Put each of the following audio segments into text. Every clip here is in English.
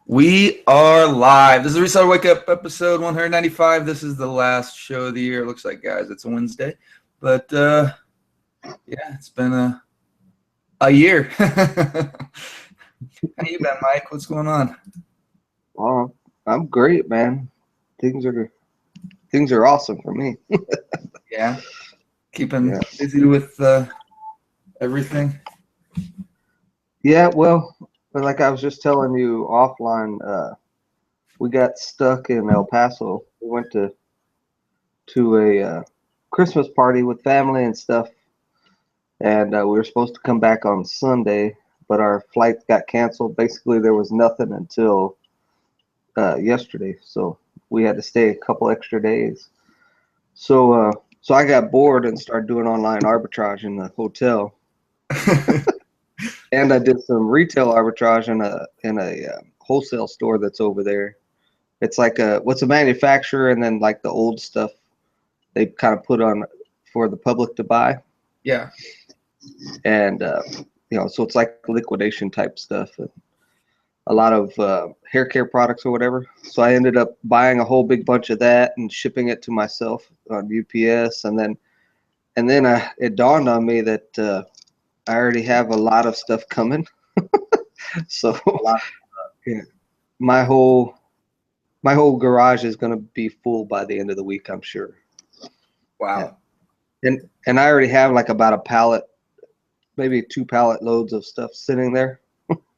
We are live. This is Reseller Wake Up episode 195. This is the last show of the year. It looks like, guys, it's a Wednesday. But, yeah, it's been a year. How you been, Mike? What's going on? Well, I'm great, man. Things are awesome for me. Yeah. Keeping busy with everything. Yeah, well, but like I was just telling you offline, we got stuck in El Paso. We went to a Christmas party with family and stuff, and we were supposed to come back on Sunday, but our flight got canceled. Basically, there was nothing until yesterday, so we had to stay a couple extra days. So I got bored and started doing online arbitrage in the hotel. And I did some retail arbitrage in a wholesale store that's over there. It's like what's a manufacturer, and then like the old stuff they kind of put on for the public to buy. Yeah. And so it's like liquidation type stuff, and a lot of hair care products or whatever. So I ended up buying a whole big bunch of that and shipping it to myself on UPS, and then it dawned on me that I already have a lot of stuff coming. So my whole garage is going to be full by the end of the week, I'm sure. Wow. Yeah. And I already have like about a pallet, maybe 2 pallet loads of stuff sitting there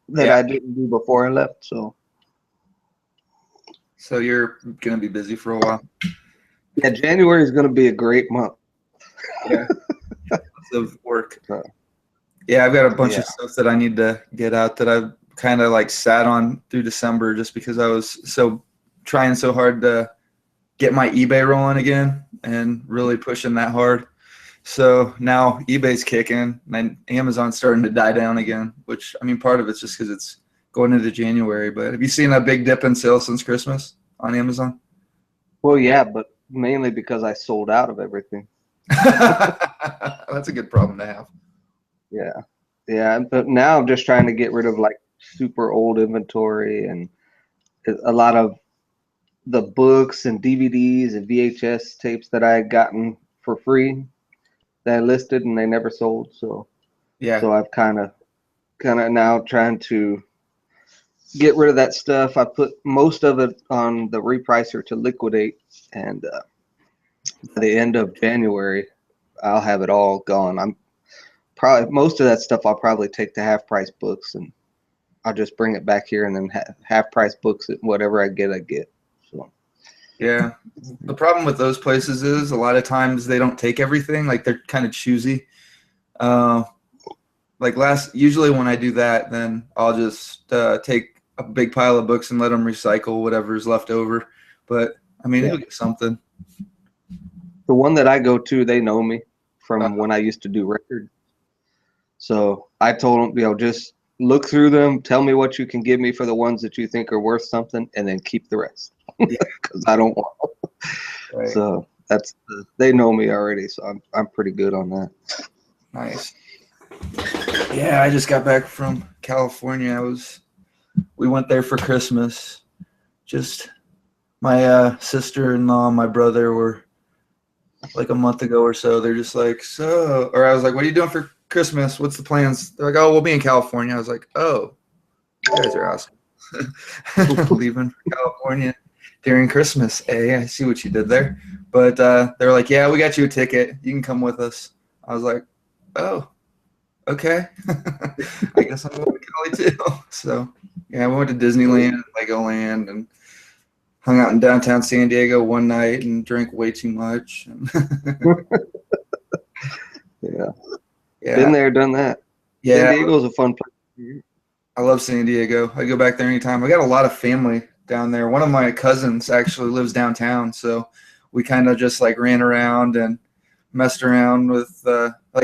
that I didn't do before I left. So you're going to be busy for a while. Yeah, January is going to be a great month. Yeah. Lots of work. Yeah, I've got a bunch of stuff that I need to get out that I've kind of like sat on through December just because I was trying so hard to get my eBay rolling again and really pushing that hard. So now eBay's kicking and Amazon's starting to die down again, which, I mean, part of it's just because it's going into January. But have you seen a big dip in sales since Christmas on Amazon? Well, yeah, but mainly because I sold out of everything. That's a good problem to have. Yeah, but now I'm just trying to get rid of like super old inventory and a lot of the books and DVDs and VHS tapes that I had gotten for free that I listed and they never sold. So I've kind of now trying to get rid of that stuff. I put most of it on the repricer to liquidate, and by the end of January, I'll have it all gone. Most of that stuff I'll probably take to half price books, and I'll just bring it back here and then half price books. Whatever I get. So yeah, the problem with those places is a lot of times they don't take everything. Like they're kind of choosy. Usually when I do that, then I'll just take a big pile of books and let them recycle whatever's left over. But I mean, it'll get something. The one that I go to, they know me from when I used to do records. So I told them, just look through them, tell me what you can give me for the ones that you think are worth something, and then keep the rest because I don't want them. Right. So they know me already, so I'm pretty good on that. Nice. Yeah, I just got back from California. We went there for Christmas. Just my sister-in-law and my brother were like a month ago or so. They're just like, or I was like, what are you doing for Christmas? What's the plans? They're like, oh, we'll be in California. I was like, oh, you guys are awesome. Leaving for California during Christmas. Hey, I see what you did there. But they're like, yeah, we got you a ticket. You can come with us. I was like, oh, okay. I guess I'm going to Cali too. So, yeah, we went to Disneyland, Legoland, and hung out in downtown San Diego one night and drank way too much. Yeah. Been there, done that. Yeah. San Diego's a fun place. I love San Diego. I go back there anytime. I got a lot of family down there. One of my cousins actually lives downtown, so we kind of just like ran around and messed around with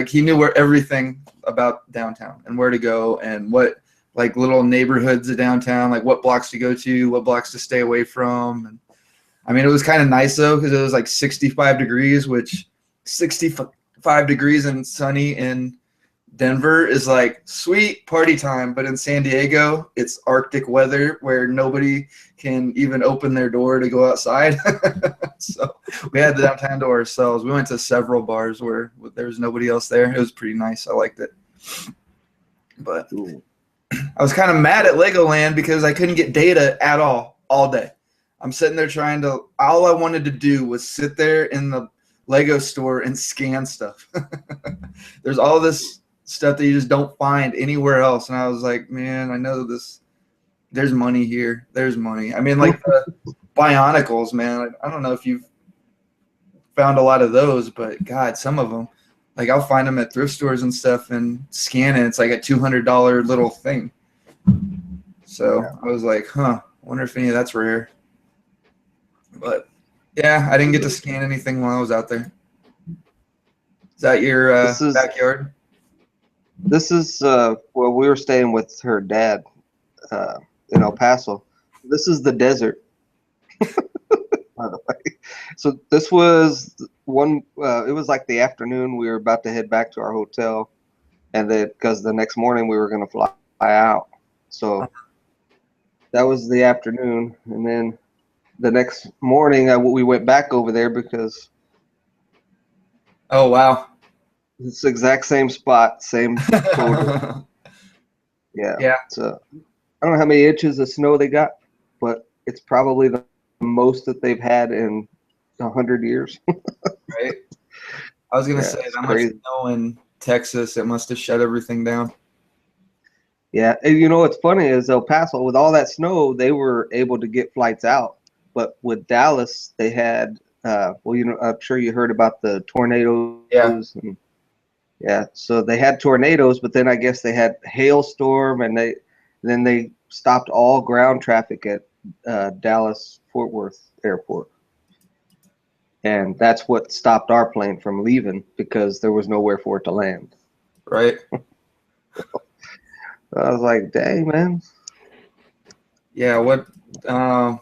he knew everything about downtown and where to go and what like little neighborhoods of downtown, like what blocks to go to, what blocks to stay away from. And I mean, it was kind of nice though because it was like 65 degrees, which 65 degrees and sunny in Denver is like sweet party time, but in San Diego, it's Arctic weather where nobody can even open their door to go outside. So we had the downtown to ourselves. We went to several bars where there was nobody else there. It was pretty nice. I liked it. But I was kind of mad at Legoland because I couldn't get data at all day. I'm sitting there all I wanted to do was sit there in the Lego store and scan stuff. There's all this stuff that you just don't find anywhere else. And I was like, man, I know there's money here. There's money. I mean, like the Bionicles, man. I don't know if you've found a lot of those, but God, some of them, like I'll find them at thrift stores and stuff and scan it. It's like a $200 little thing. So I was like, I wonder if any of that's rare. But yeah, I didn't get to scan anything while I was out there. Is that your backyard? This is well, we were staying with her dad in El Paso. This is the desert, by the way. So this was one. It was like the afternoon. We were about to head back to our hotel, and then because the next morning we were going to fly out. So that was the afternoon, and then the next morning we went back over there because. Oh wow. It's the exact same spot, same photo. Yeah. So I don't know how many inches of snow they got, but it's probably the most that they've had in 100 years. Right. I was gonna say that much snow in Texas, it must have shut everything down. Yeah, and you know what's funny is El Paso, with all that snow, they were able to get flights out. But with Dallas, they had well, you know, I'm sure you heard about the tornadoes. Yeah, so they had tornadoes, but then I guess they had hailstorm, and then they stopped all ground traffic at Dallas Fort Worth Airport, and that's what stopped our plane from leaving because there was nowhere for it to land. Right. I was like, dang, man. Yeah. What? I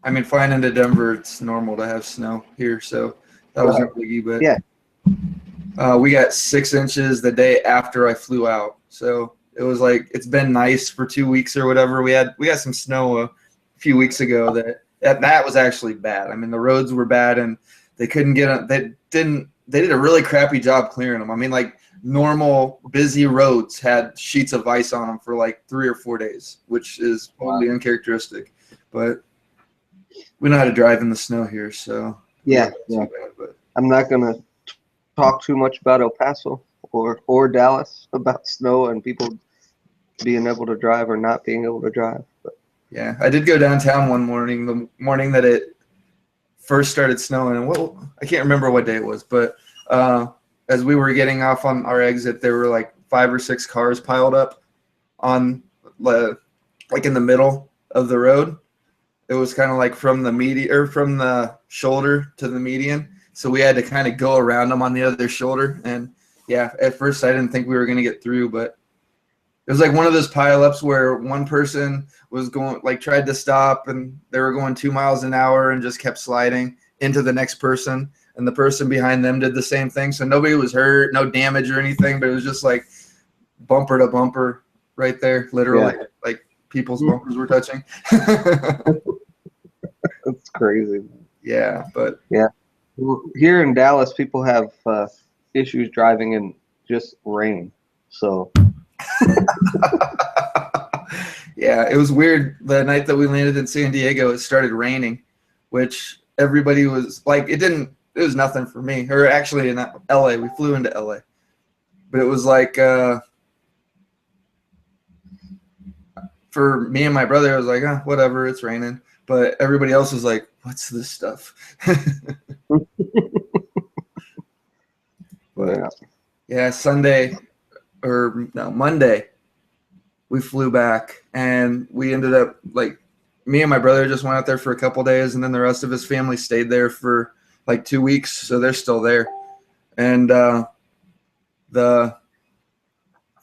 mean, flying into Denver, it's normal to have snow here, so that was no biggie. But yeah. We got 6 inches the day after I flew out. So it was like, it's been nice for 2 weeks or whatever. We got some snow a few weeks ago that was actually bad. I mean, the roads were bad and they couldn't get they did a really crappy job clearing them. I mean, like normal busy roads had sheets of ice on them for like 3 or 4 days, which is totally uncharacteristic. But we know how to drive in the snow here. So yeah. Bad, but I'm not going to talk too much about El Paso or Dallas about snow and people being able to drive or not being able to drive. But yeah, I did go downtown one morning, the morning that it first started snowing. And I can't remember what day it was, but as we were getting off on our exit, there were like 5 or 6 cars piled up on like in the middle of the road. It was kind of like from the shoulder to the median. So we had to kind of go around them on the other shoulder. And yeah, at first I didn't think we were going to get through, but it was like one of those pileups where one person was tried to stop and they were going 2 miles an hour and just kept sliding into the next person. And the person behind them did the same thing. So nobody was hurt, no damage or anything, but it was just like bumper to bumper right there, literally. Yeah. Like people's bumpers were touching. That's crazy. Yeah, but yeah. Here in Dallas, people have issues driving in just rain. So, yeah, it was weird. The night that we landed in San Diego, it started raining, which everybody was like, it was nothing for me. Or actually in LA, we flew into LA. But it was like, for me and my brother, I was like, whatever, it's raining. But everybody else was like, what's this stuff? But yeah, Monday, we flew back and we ended up like me and my brother just went out there for a couple days, and then the rest of his family stayed there for like 2 weeks, so they're still there. And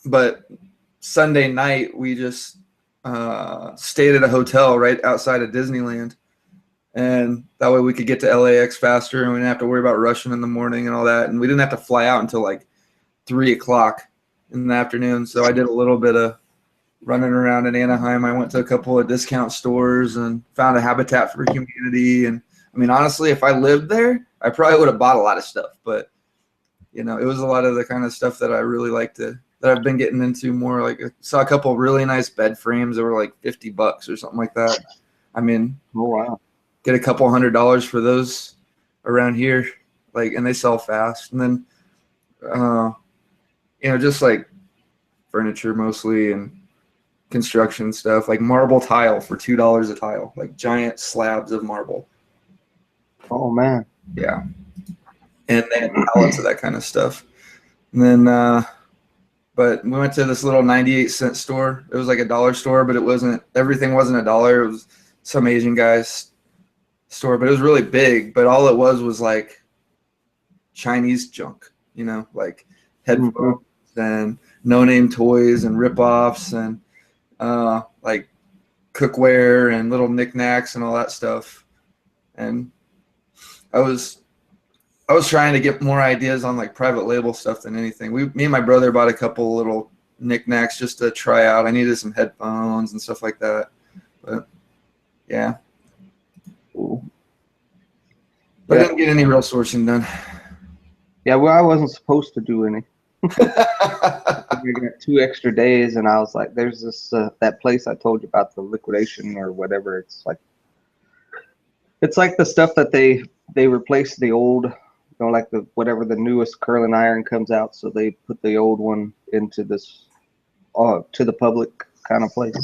but Sunday night we just stayed at a hotel right outside of Disneyland. And that way we could get to LAX faster and we didn't have to worry about rushing in the morning and all that. And we didn't have to fly out until like 3 o'clock. in the afternoon. So I did a little bit of running around in Anaheim. I went to a couple of discount stores and found a Habitat for Humanity. And I mean, honestly, if I lived there, I probably would have bought a lot of stuff. But it was a lot of the kind of stuff that I really like that I've been getting into more. Like I saw a couple of really nice bed frames that were like $50 or something like that. I mean, Oh wow. get a couple $100 for those around here, and they sell fast. And then, just like furniture mostly and construction stuff, like marble tile for $2 a tile, like giant slabs of marble. Oh man. Yeah. And they had pallets of that kind of stuff. And then, but we went to this little 98-cent store. It was like a dollar store, but everything wasn't a dollar. It was some Asian guy's store, but it was really big. But all it was like Chinese junk, like headphones and no-name toys and rip-offs and like cookware and little knickknacks and all that stuff. And I was trying to get more ideas on like private label stuff than anything. Me and my brother bought a couple little knickknacks just to try out. I needed some headphones and stuff like that. But yeah. Cool. But I didn't get any real sourcing done. Yeah, well, I wasn't supposed to do any. We got 2 extra days, and I was like, "There's this that place I told you about, the liquidation or whatever." It's like the stuff that they replace the old, like the whatever the newest curling iron comes out, so they put the old one into this, to the public kind of place.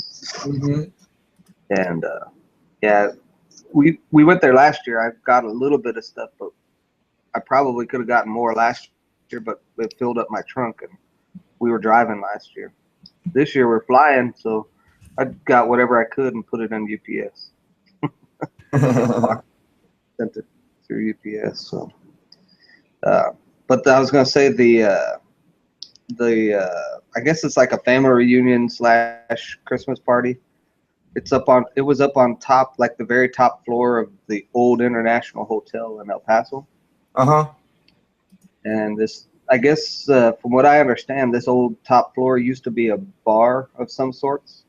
Mm-hmm. And yeah, we went there last year. I got a little bit of stuff, but I probably could have gotten more last year, but it filled up my trunk, and we were driving last year. This year we're flying, so I got whatever I could and put it on UPS. Sent it through UPS. So, but I was gonna say the I guess it's like a family reunion / Christmas party. It was up on top, like the very top floor of the old International Hotel in El Paso. And this, I guess, from what I understand, this old top floor used to be a bar of some sorts,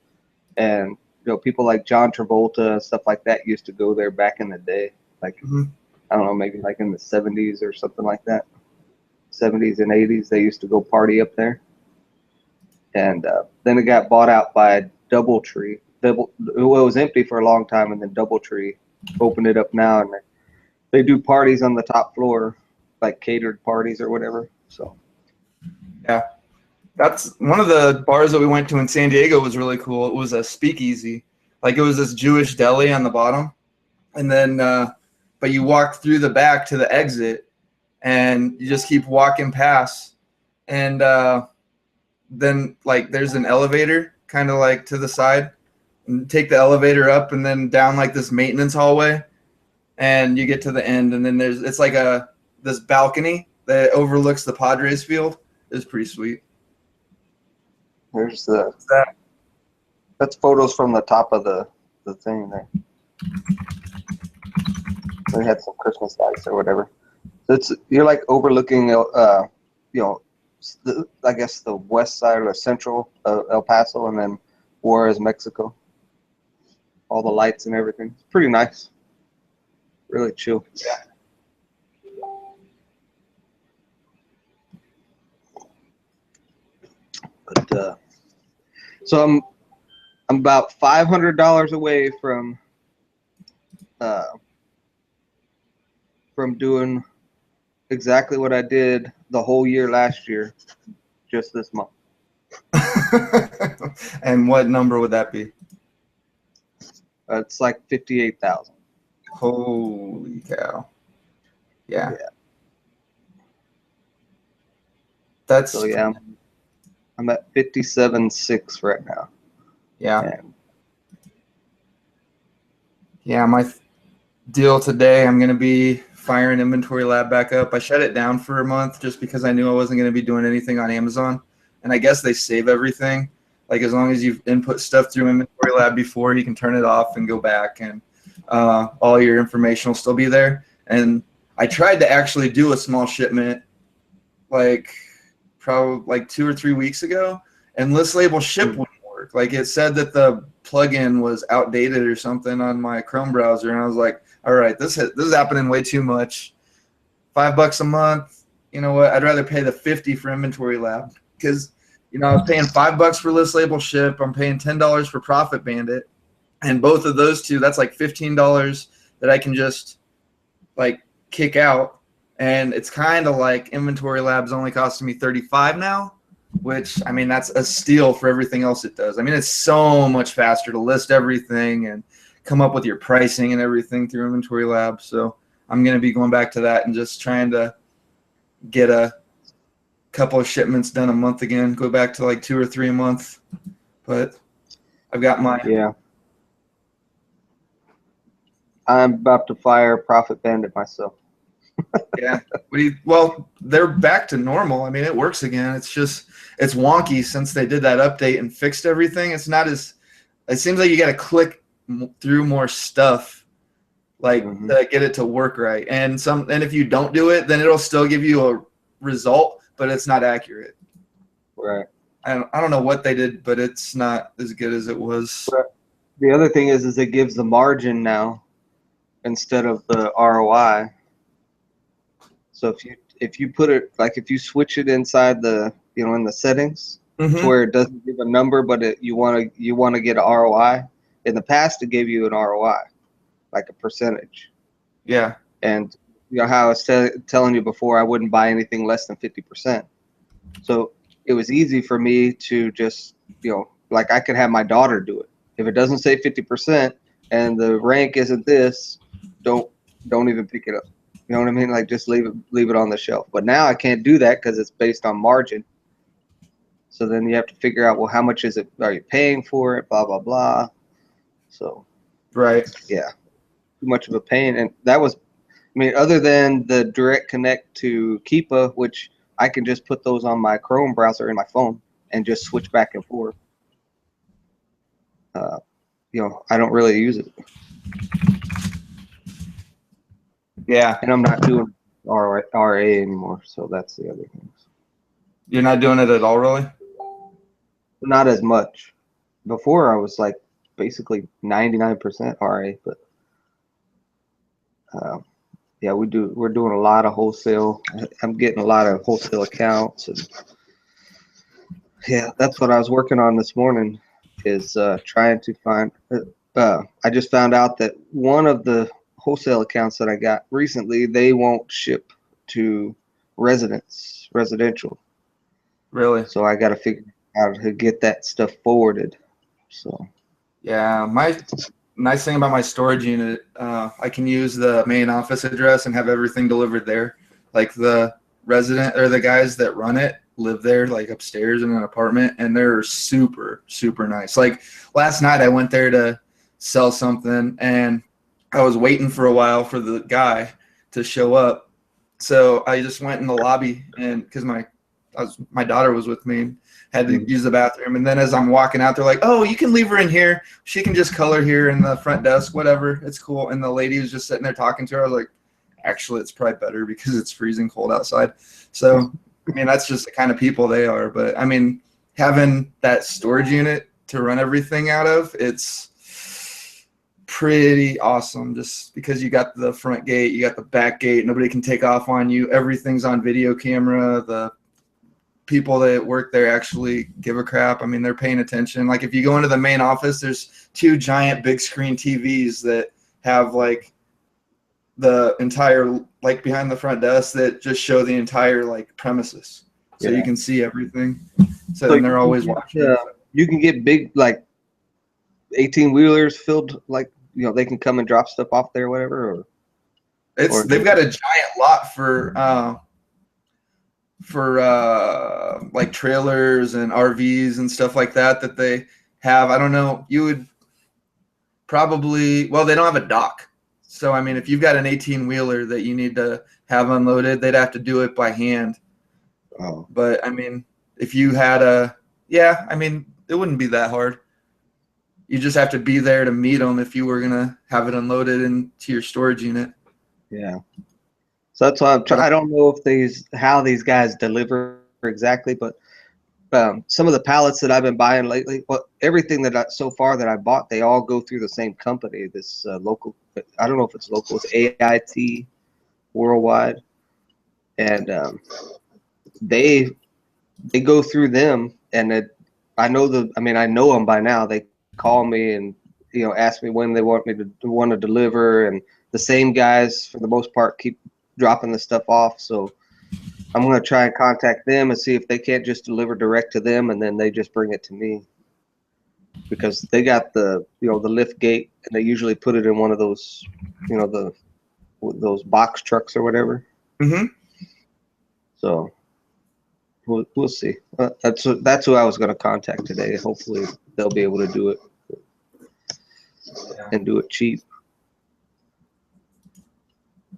and people like John Travolta and stuff like that used to go there back in the day, like I don't know, maybe like in the 70s or something like that. 70s and 80s, they used to go party up there, and then it got bought out by DoubleTree. It was empty for a long time, and then DoubleTree opened it up now, and they do parties on the top floor, like catered parties or whatever. So yeah, that's one of the bars that we went to in San Diego was really cool. It was a speakeasy, like it was this Jewish deli on the bottom, and then but you walk through the back to the exit, and you just keep walking past, and then like there's an elevator kind of like to the side, and take the elevator up and then down like this maintenance hallway, and you get to the end, and then it's like this balcony that overlooks the Padres field. It's pretty sweet. There's that's photos from the top of the thing there. They had some Christmas lights or whatever. You're like overlooking, I guess the west side or central of El Paso, and then Juarez, Mexico. All the lights and everything. It's pretty nice. Really chill. Yeah. But so I'm about $500 away from doing exactly what I did the whole year last year, just this month. And what number would that be? It's like 58,000. Holy cow! Yeah. That's so yeah. I'm at 57.6 right now. Yeah. Yeah, my deal today, I'm going to be firing Inventory Lab back up. I shut it down for a month just because I knew I wasn't going to be doing anything on Amazon. And I guess they save everything. Like as long as you've input stuff through Inventory Lab before, you can turn it off and go back, and all your information will still be there. And I tried to actually do a small shipment like probably like 2 or 3 weeks ago, and list label ship wouldn't work. Like it said that the plugin was outdated or something on my Chrome browser, and I was like, all right, this is happening way too much. $5 a month. You know what? I'd rather pay the 50 for Inventory Lab, because I was paying $5 for list label ship. I'm paying $10 for Profit Bandit, and both of those two, that's like $15 that I can just like kick out. And it's kind of like Inventory Lab's only costing me $35 now, which, I mean, that's a steal for everything else it does. I mean, it's so much faster to list everything and come up with your pricing and everything through Inventory Lab. So I'm going to be going back to that and just trying to get a couple of shipments done a month again, go back to like 2 or 3 a month. But I've got my... Yeah. I'm about to fire Profit Bandit myself. Yeah. Well, they're back to normal. I mean, it works again. It's just, it's wonky since they did that update and fixed everything. It's not as, it seems like you got to click through more stuff, like to get it to work right. And if you don't do it, then it'll still give you a result, but it's not accurate. Right. I don't know what they did, but it's not as good as it was. Right. The other thing is it gives the margin now instead of the ROI. So if you put it, like if you switch it inside the, in the settings to where it doesn't give a number, but you want to get an ROI. In the past, it gave you an ROI, like a percentage. Yeah. And how I was telling you before, I wouldn't buy anything less than 50%. So it was easy for me to just, like I could have my daughter do it. If it doesn't say 50% and the rank isn't this, don't even pick it up. You know what I mean? Like just leave it on the shelf. But now I can't do that because it's based on margin. So then you have to figure out, well, how much is it? Are you paying for it? Blah, blah, blah. So, right. Yeah, too much of a pain. And that was, other than the direct connect to Keepa, which I can just put those on my Chrome browser in my phone and just switch back and forth. I don't really use it. Yeah. And I'm not doing RA anymore, so that's the other thing. You're not doing it at all, really? Not as much. Before I was like basically 99% RA, but yeah, we're doing a lot of wholesale. I'm getting a lot of wholesale accounts, and yeah, that's what I was working on this morning, is trying to find. I just found out that one of the wholesale accounts that I got recently, they won't ship to residential. Really? So I got to figure out how to get that stuff forwarded. So yeah, my nice thing about my storage unit, I can use the main office address and have everything delivered there. Like the resident or the guys that run it live there, like upstairs in an apartment, and they're super, super nice. Like last night I went there to sell something, and I was waiting for a while for the guy to show up. So I just went in the lobby, and because my daughter was with me and had to use the bathroom. And then as I'm walking out, they're like, oh, you can leave her in here. She can just color here in the front desk, whatever. It's cool. And the lady was just sitting there talking to her. I was like, actually, it's probably better because it's freezing cold outside. So, that's just the kind of people they are. But, having that storage unit to run everything out of, it's pretty awesome just because you got the front gate, you got the back gate. Nobody can take off on you. Everything's on video camera. The people that work there actually give a crap. They're paying attention. Like if you go into the main office, there's 2 giant big screen TVs that have like the entire, like behind the front desk, that just show the entire like premises. So you can see everything. So then they're always watching. You can get big like 18-wheelers filled, like, they can come and drop stuff off there or whatever. They've got a giant lot for like trailers and RVs and stuff like that they have. I don't know, you would probably, well, they don't have a dock. So if you've got an 18-wheeler that you need to have unloaded, they'd have to do it by hand. Oh. But if you had it wouldn't be that hard. You just have to be there to meet them if you were gonna have it unloaded into your storage unit. Yeah. So that's why I don't know if how these guys deliver exactly, but some of the pallets that I've been buying lately, well, everything that so far that I bought, they all go through the same company. This local, I don't know if it's local, it's AIT Worldwide, and they go through them, and I know them by now. They call me and ask me when they want to deliver, and the same guys for the most part keep dropping the stuff off. So I'm going to try and contact them and see if they can't just deliver direct to them, and then they just bring it to me, because they got the the lift gate, and they usually put it in one of those those box trucks or whatever. Mm-hmm. So we'll see. That's who I was going to contact today. Hopefully they'll be able to do it and do it cheap.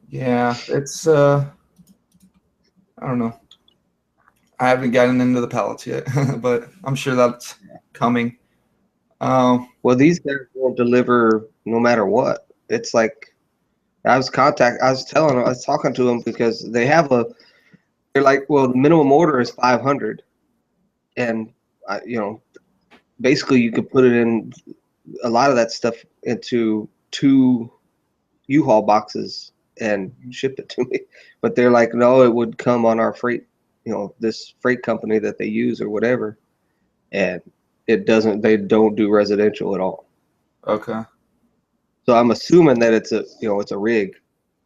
Yeah, it's I don't know. I haven't gotten into the pallets yet, but I'm sure that's coming. Well, these guys will deliver no matter what. It's like I was talking to them because they're like, well, the minimum order is 500, and basically you could put it in a lot of that stuff into 2 U-Haul boxes and ship it to me. But they're like, no, it would come on our freight, this freight company that they use or whatever, and they don't do residential at all. Okay. So I'm assuming that it's a rig,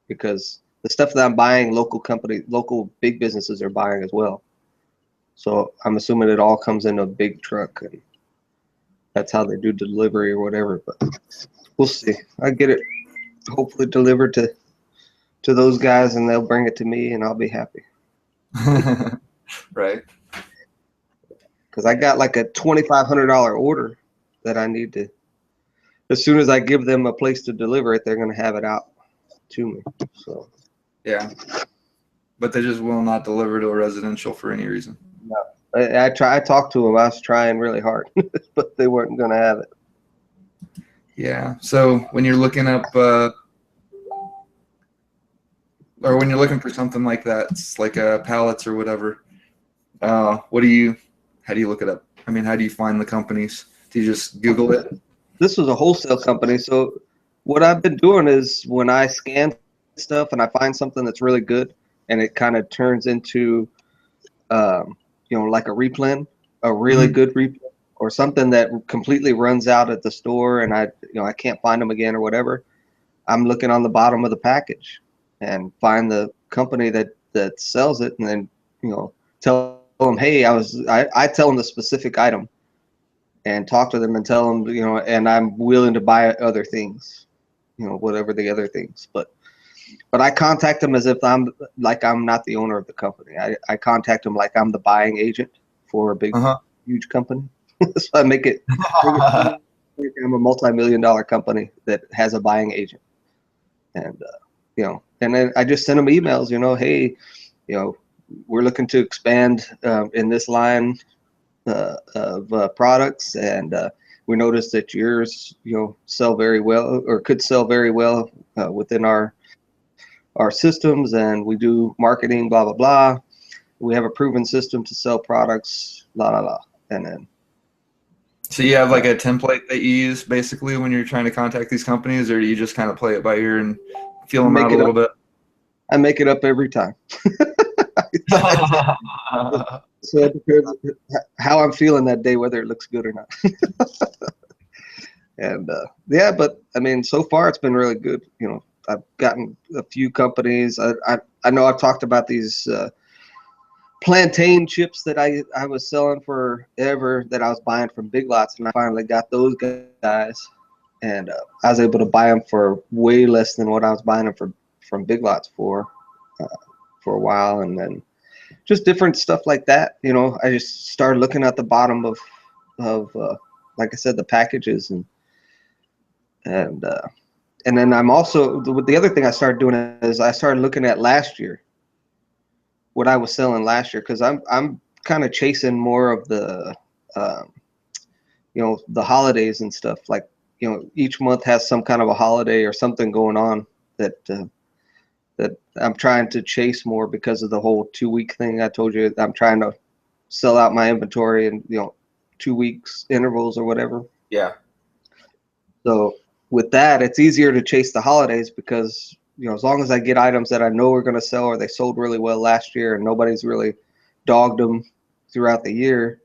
because the stuff that I'm buying, local big businesses are buying as well. So I'm assuming it all comes in a big truck, and that's how they do delivery or whatever. But we'll see. I get it hopefully delivered to those guys, and they'll bring it to me, and I'll be happy. Right. Because I got like a $2,500 order that I need to. As soon as I give them a place to deliver it, they're going to have it out to me. So Yeah. But they just will not deliver to a residential for any reason. no, I talked to them. I was trying really hard, but they weren't going to have it. Yeah. So when you're looking up, or when you're looking for something like that, it's like pallets or whatever. How do you look it up? I mean, how do you find the companies? Do you just Google it? This was a wholesale company. So what I've been doing is when I scan stuff and I find something that's really good, and it kind of turns into, like a replen, a really good replen, or something that completely runs out at the store, and I can't find them again or whatever. I'm looking on the bottom of the package and find the company that sells it, and then tell them, hey, I tell them the specific item, and talk to them and tell them, and I'm willing to buy other things, whatever the other things. But I contact them as if I'm not the owner of the company. I contact them like I'm the buying agent for a big, huge company. So I make it like I'm a multi-million-dollar company that has a buying agent. And, and then I just send them emails, hey, we're looking to expand in this line of products, and we noticed that yours, sell very well, or could sell very well within our systems, and we do marketing, blah, blah, blah. We have a proven system to sell products, la, la, la. And then. So you have like a template that you use basically when you're trying to contact these companies, or do you just kind of play it by ear and feel them out a little bit? I make it up every time. So it depends how I'm feeling that day, whether it looks good or not. And yeah, but I mean, so far it's been really good. I've gotten a few companies. I know I've talked about these plantain chips that I was selling forever, that I was buying from Big Lots, and I finally got those guys, and I was able to buy them for way less than what I was buying them from Big Lots for a while. And then just different stuff like that. I just started looking at the bottom of like I said, the packages, and then I'm also, the other thing I started doing is I started looking at last year, what I was selling last year, because I'm kind of chasing more of the the holidays and stuff. Like each month has some kind of a holiday or something going on that I'm trying to chase more, because of the whole 2-week thing I told you. I'm trying to sell out my inventory in 2 weeks intervals or whatever. Yeah. So with that, it's easier to chase the holidays because as long as I get items that I know are going to sell or they sold really well last year and nobody's really dogged them throughout the year,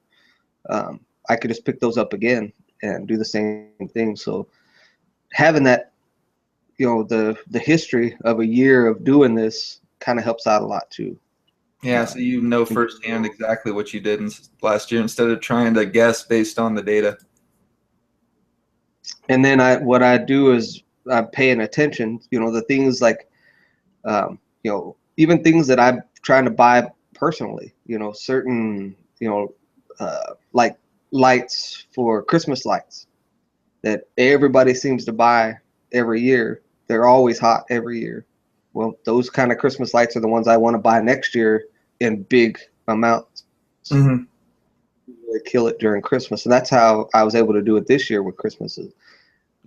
I could just pick those up again and do the same thing. So having that, the history of a year of doing this kind of helps out a lot too. Yeah, so you know firsthand exactly what you did last year instead of trying to guess based on the data. And then what I do is I'm paying attention, the things like, even things that I'm trying to buy personally, certain, like lights for Christmas lights that everybody seems to buy every year. They're always hot every year. Well, those kind of Christmas lights are the ones I want to buy next year in big amounts. Mm-hmm. Really kill it during Christmas. And that's how I was able to do it this year with Christmases.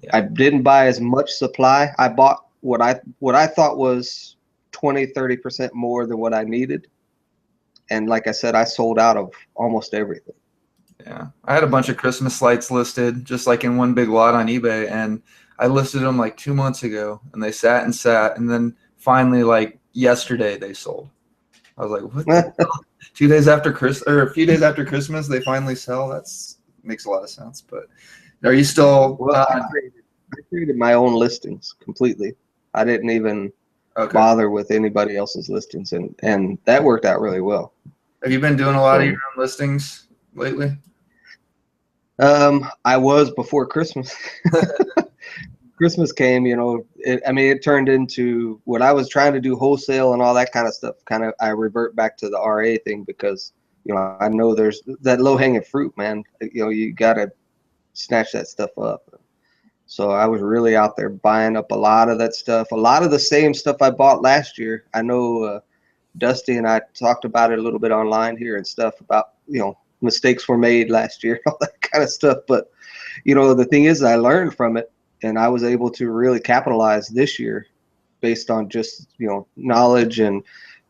Yeah. I didn't buy as much supply. I bought what I thought was 20-30% more than what I needed. And like I said, I sold out of almost everything. Yeah, I had a bunch of Christmas lights listed just like in one big lot on eBay, and I listed them like 2 months ago, and they sat, and then finally, like yesterday, they sold. I was like, what the hell? 2 days after Christmas, or a few days after Christmas, they finally sell. That's makes a lot of sense. But are you still? Well, I created my own listings completely. I didn't even bother with anybody else's listings, and that worked out really well. Have you been doing a lot of your own listings lately? I was before Christmas. Christmas came, it turned into what I was trying to do, wholesale and all that kind of stuff. I revert back to the RA thing because, I know there's that low hanging fruit, man. You got to snatch that stuff up. So I was really out there buying up a lot of that stuff, a lot of the same stuff I bought last year. I know Dusty and I talked about it a little bit online here and stuff about, mistakes were made last year, all that kind of stuff. But, the thing is, I learned from it. And I was able to really capitalize this year based on just, knowledge and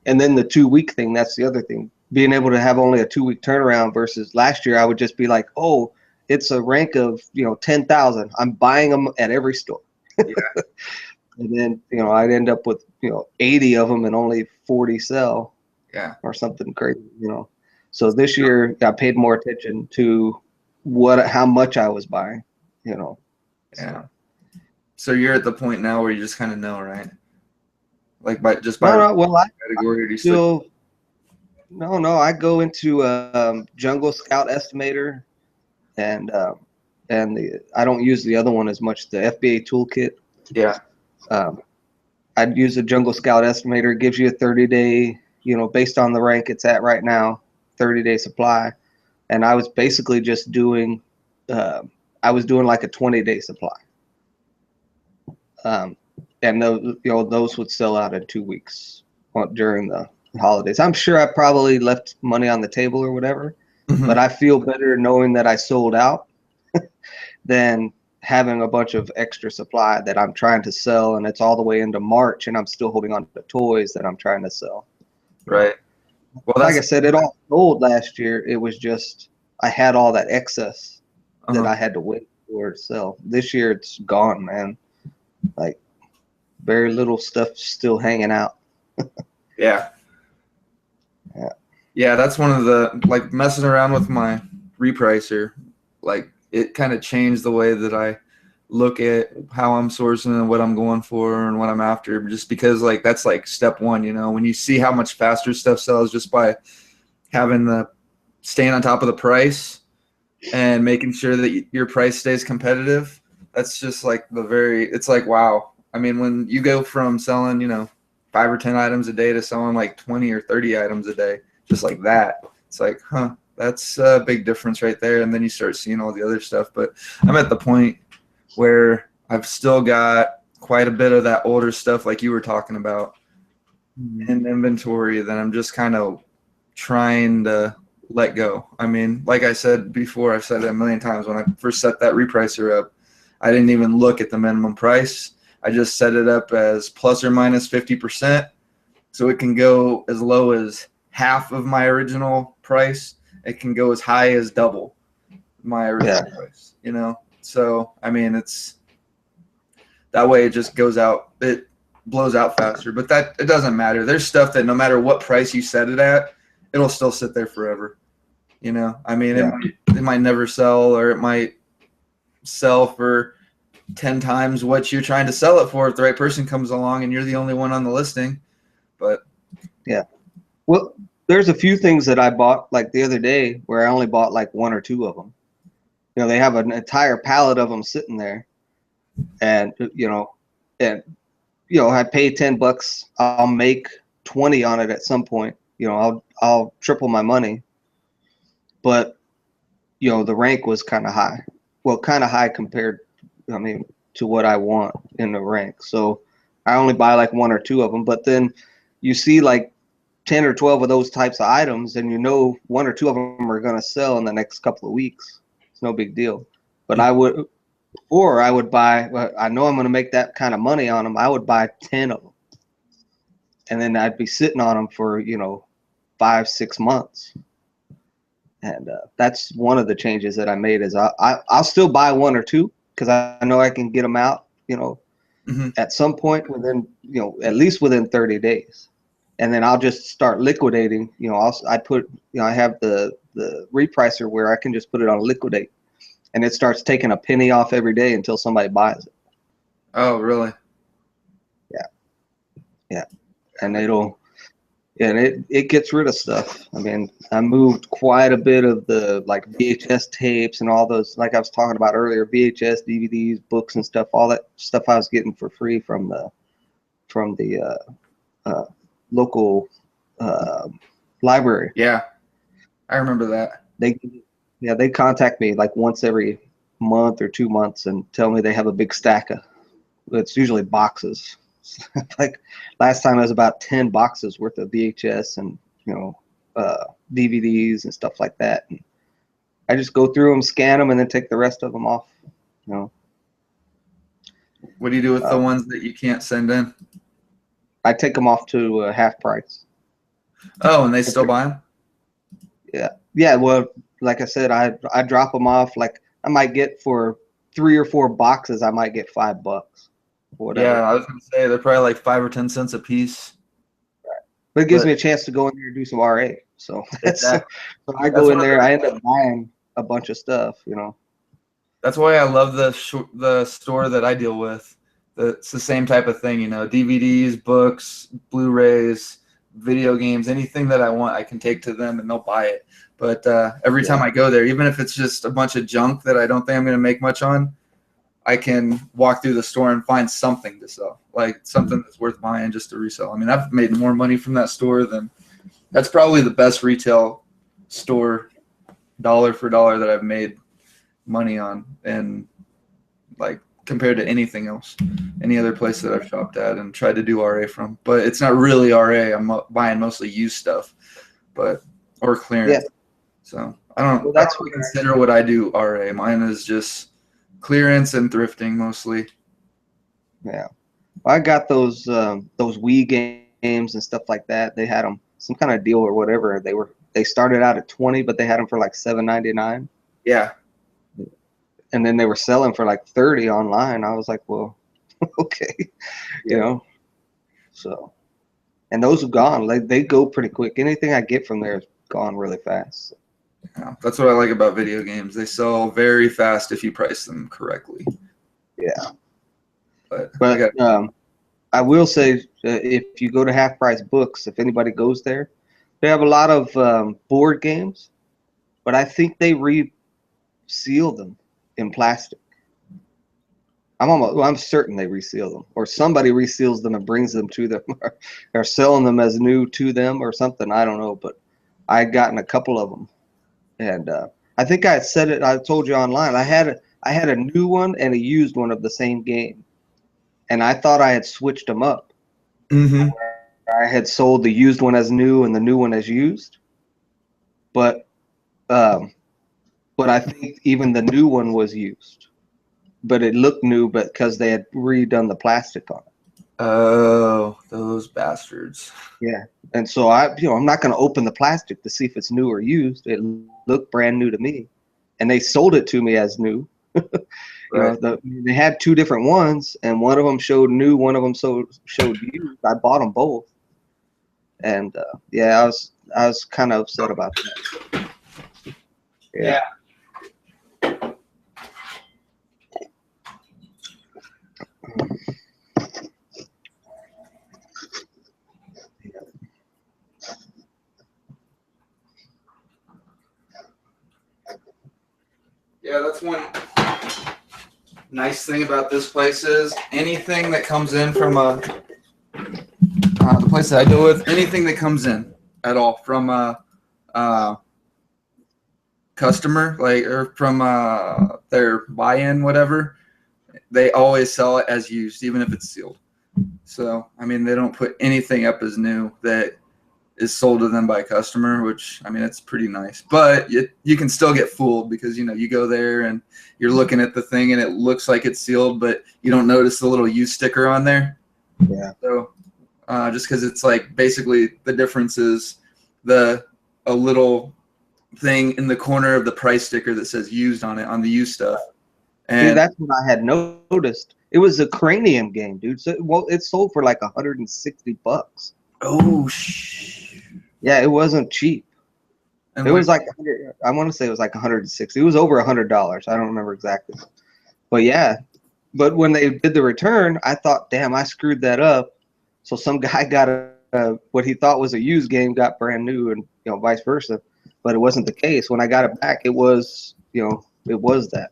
then the 2-week thing. That's the other thing, being able to have only a 2-week turnaround versus last year. I would just be like, oh, it's a rank of, 10,000. I'm buying them at every store. Yeah. And then, I'd end up with, 80 of them and only 40 sell. Yeah. Or something crazy, So this year I paid more attention to how much I was buying, Yeah. So you're at the point now where you just kind of know, right? Like by well, category. I go into Jungle Scout Estimator, and I don't use the other one as much, the FBA Toolkit. Yeah. I'd use a Jungle Scout Estimator. It gives you a 30-day, based on the rank it's at right now, 30-day supply, and I was basically just doing, I was doing like a 20-day supply. And those would sell out in 2 weeks during the holidays. I'm sure I probably left money on the table or whatever, but I feel better knowing that I sold out than having a bunch of extra supply that I'm trying to sell, and it's all the way into March, and I'm still holding on to toys that I'm trying to sell. Right. Well, like I said, it all sold last year. It was just I had all that excess that I had to wait for to sell. This year, it's gone, man. Like, very little stuff still hanging out. Yeah. Yeah. Yeah, that's one of the, like, messing around with my repricer, like, it kind of changed the way that I look at how I'm sourcing and what I'm going for and what I'm after, just because, like, that's like step one, when you see how much faster stuff sells just by having staying on top of the price and making sure that your price stays competitive. That's just like it's like, wow. I mean, when you go from selling, 5 or 10 items a day to selling like 20 or 30 items a day, just like that, it's like, that's a big difference right there. And then you start seeing all the other stuff. But I'm at the point where I've still got quite a bit of that older stuff like you were talking about in inventory that I'm just kind of trying to let go. I mean, like I said before, I've said it a million times, when I first set that repricer up, I didn't even look at the minimum price. I just set it up as plus or minus 50%, so it can go as low as half of my original price it can go as high as double my original Yeah. price, you know? So, I mean, it's that way it just goes out, it blows out faster, but that it doesn't matter. There's stuff that no matter what price you set it at, it'll still sit there forever. You know, I mean, Yeah. it might never sell, or it might sell for 10 times what you're trying to sell it for if the right person comes along and you're the only one on the listing. But Yeah. Well, there's a few things that I bought like the other day where I only bought like one or two of them. You know, they have an entire pallet of them sitting there, and I pay $10. I'll make 20 on it at some point. You know, I'll triple my money, but the rank was kind of high. Well, kind of high compared, I mean, to what I want in the rank. So I only buy like one or two of them. But then you see like 10 or 12 of those types of items, and one or two of them are going to sell in the next couple of weeks. It's no big deal. But I would buy, well, I know I'm going to make that kind of money on them. I would buy 10 of them. And then I'd be sitting on them for, 5-6 months. And that's one of the changes that I made is I'll still buy one or two because I know I can get them out, at some point within, at least within 30 days. And then I'll just start liquidating. I have the repricer where I can just put it on liquidate, and it starts taking a penny off every day until somebody buys it. Oh, really? Yeah. And it gets rid of stuff. I mean, I moved quite a bit of the like VHS tapes and all those, like I was talking about earlier, VHS, DVDs, books and stuff, all that stuff I was getting for free from the local library. Yeah, I remember that. They contact me like once every month or 2 months and tell me they have a big stack of, it's usually boxes. Like last time it was about 10 boxes worth of VHS and DVDs and stuff like that. And I just go through them, scan them, and then take the rest of them off. What do you do with the ones that you can't send in? I take them off to half price. Oh, and they still buy them? Yeah. Well, like I said, I drop them off. Like I might get for 3 or 4 boxes, I might get $5. Whatever. Yeah, I was gonna say they're probably like 5 or 10 cents a piece. But it gives me a chance to go in there and do some RA. So Exactly. so I go in there, I end up buying a bunch of stuff. That's why I love the store that I deal with. It's the same type of thing, DVDs, books, Blu-rays, video games, anything that I want, I can take to them and they'll buy it. But every time I go there, even if it's just a bunch of junk that I don't think I'm going to make much on, I can walk through the store and find something to sell, like something that's worth buying just to resell. I mean, I've made more money from that store than that's probably the best retail store dollar for dollar that I've made money on, and like compared to anything else, any other place that I've shopped at and tried to do RA from. But it's not really RA. I'm buying mostly used stuff, or clearance. Yeah. So I don't consider what I do RA. Mine is just clearance and thrifting mostly. Yeah, I got those Wii games and stuff like that. They had them some kind of deal or whatever. They started out at 20, but they had them for like $7.99. Yeah. And then they were selling for like 30 online. I was like, well, okay, So, and those are gone. They go pretty quick. Anything I get from there is gone really fast. Yeah, that's what I like about video games. They sell very fast if you price them correctly. Yeah. But I will say, if you go to Half Price Books, if anybody goes there, they have a lot of board games, but I think they reseal them in plastic. I'm certain they reseal them, or somebody reseals them and brings them to them, or selling them as new to them or something. I don't know, but I had gotten a couple of them. And I think I said it. I told you online. I had a new one and a used one of the same game, and I thought I had switched them up. Mm-hmm. I had sold the used one as new and the new one as used, but I think even the new one was used, but it looked new, but because they had redone the plastic on it. Oh, those bastards. Yeah. And so I'm not going to open the plastic to see if it's new or used. It looked brand new to me, and they sold it to me as new. Right. They had two different ones, and one of them showed new, one of them showed used. I bought them both, and yeah, I was kind of upset about that. Yeah. Yeah, that's one nice thing about this place is anything that comes in from the place that I deal with, anything that comes in at all from a customer, like or from their buy-in, whatever, they always sell it as used, even if it's sealed. So, I mean, they don't put anything up as new that is sold to them by a customer, which, I mean, it's pretty nice. But you can still get fooled because, you go there and you're looking at the thing and it looks like it's sealed, but you don't notice the little use sticker on there. Yeah. So just because it's like basically the difference is a little thing in the corner of the price sticker that says used on it, on the used stuff. And See, that's what I had noticed. It was a cranium game, dude. So, it sold for like $160. oh, Yeah, it wasn't cheap. and It was like I want to say it was like 160. It was over $100. I don't remember exactly. But yeah, but when they did the return, I thought, damn, I screwed that up. So some guy got what he thought was a used game, got brand new, and vice versa. But it wasn't the case. When I got it back, it was it was that.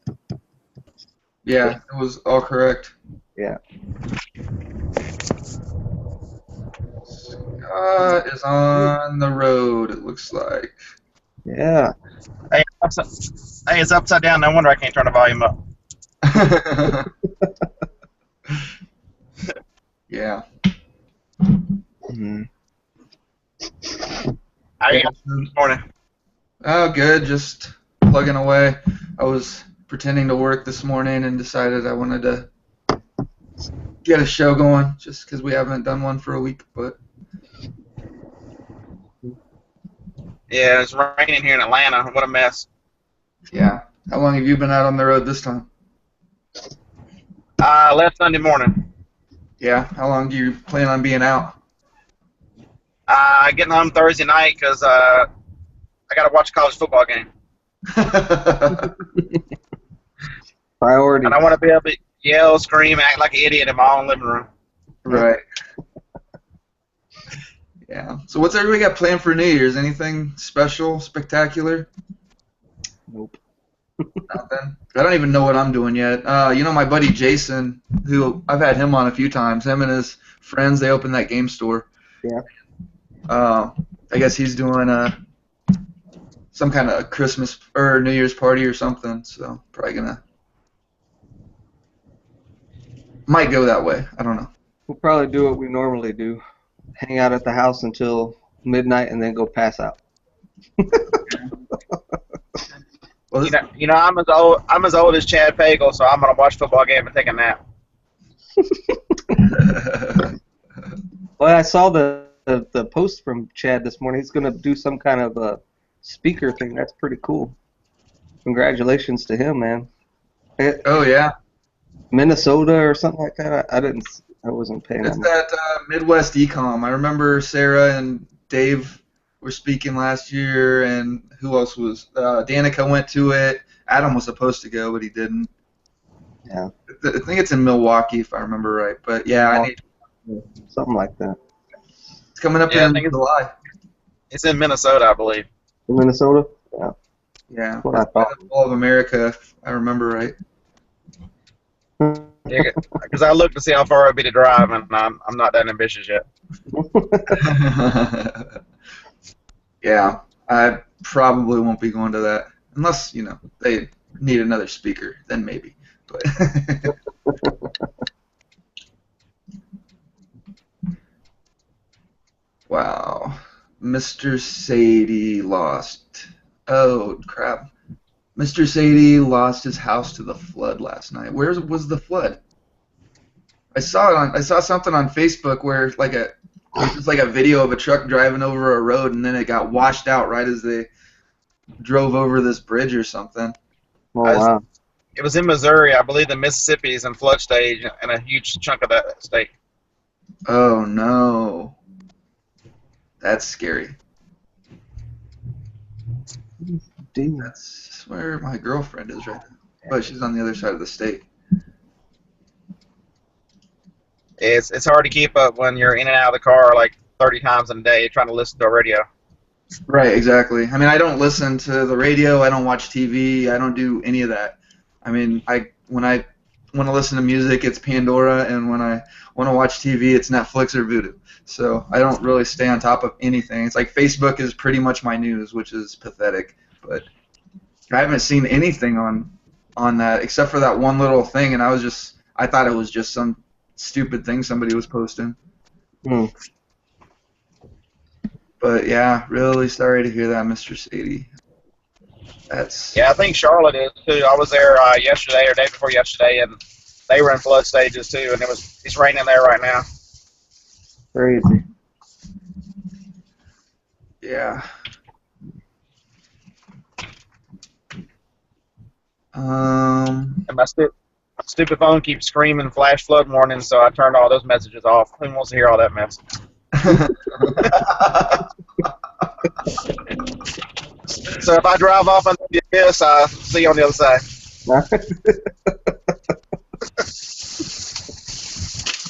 yeah, it was all correct. Yeah. Scott is on the road, it looks like. Yeah. Hey, it's upside down. No wonder I can't turn the volume up. Yeah. Mm-hmm. How are you this morning? Oh, good. Just plugging away. I was pretending to work this morning and decided I wanted to get a show going just because we haven't done one for a week. But Yeah, it's raining here in Atlanta. What a mess. yeah. How long have you been out on the road this time? Left Sunday morning. Yeah. How long do you plan on being out? Getting home Thursday night because I got to watch a college football game. Priority. And I want to be able to yell, scream, act like an idiot in my own living room. Right. Yeah. So what's everybody got planned for New Year's? Anything special, spectacular? Nope. Nothing. I don't even know what I'm doing yet. My buddy Jason, who I've had him on a few times, him and his friends, they opened that game store. Yeah. I guess he's doing some kind of Christmas or New Year's party or something, so probably might go that way. I don't know. We'll probably do what we normally do. Hang out at the house until midnight and then go pass out. Well, I'm as old as Chad Pagel, so I'm gonna watch football game and take a nap. Well, I saw the post from Chad this morning. He's going to do some kind of a speaker thing. That's pretty cool. Congratulations to him, man. oh yeah, Minnesota or something like that. I wasn't paying it's that. that Midwest Ecom. I remember Sarah and Dave were speaking last year, and who else was? Danica went to it. Adam was supposed to go, but he didn't. Yeah. I think it's in Milwaukee, if I remember right. But yeah, I need Something like that. it's coming up Yeah, I in think July. It's in Minnesota, I believe. In Minnesota? Yeah. Yeah, That's what I thought. all of America, if I remember right. Yeah, because I looked to see how far it'd be to drive, and I'm not that ambitious yet. Yeah, I probably won't be going to that unless they need another speaker. Then maybe. But wow, Mr. Sadie lost. Oh crap! Mr. Sadie lost his house to the flood last night. Where was the flood? I saw something on Facebook where it was just like a video of a truck driving over a road, and then it got washed out right as they drove over this bridge or something. Oh wow. It was in Missouri. I believe the Mississippi is in flood stage, and a huge chunk of that state. Oh no, that's scary. Damn. That's where my girlfriend is right now, but she's on the other side of the state. It's hard to keep up when you're in and out of the car like 30 times in a day trying to listen to a radio. Right, exactly. I mean, I don't listen to the radio. I don't watch TV. I don't do any of that. I mean, when I want to listen to music, it's Pandora, and when I want to watch TV, it's Netflix or Vudu. So I don't really stay on top of anything. It's like Facebook is pretty much my news, which is pathetic. But I haven't seen anything on that except for that one little thing, and I thought it was just some stupid thing somebody was posting. Hmm. But yeah, really sorry to hear that, Mr. Sadie. That's Yeah, I think Charlotte is too. I was there yesterday or day before yesterday, and they were in flood stages too, and it's raining there right now. Crazy. yeah. And my stupid phone keeps screaming flash flood warning, so I turned all those messages off. Who wants to hear all that mess? So if I drive off into the abyss, I'll see you on the other side.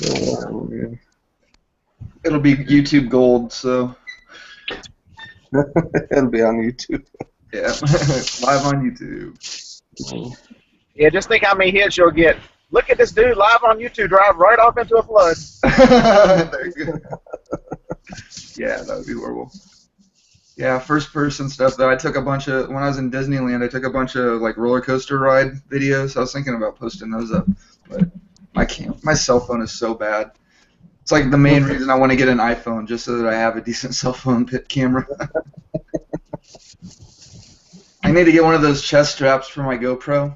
Oh, man. It'll be YouTube gold, so It'll be on YouTube. yeah, live on YouTube. Yeah, just think how many hits you'll get. Look at this dude live on YouTube drive right off into a flood. There you go. Yeah, that would be horrible. Yeah, first-person stuff though. I took a bunch of when I was in Disneyland. I took a bunch of like roller coaster ride videos. I was thinking about posting those up, but my cell phone is so bad. It's like the main reason I want to get an iPhone, just so that I have a decent cell phone camera. I need to get one of those chest straps for my GoPro.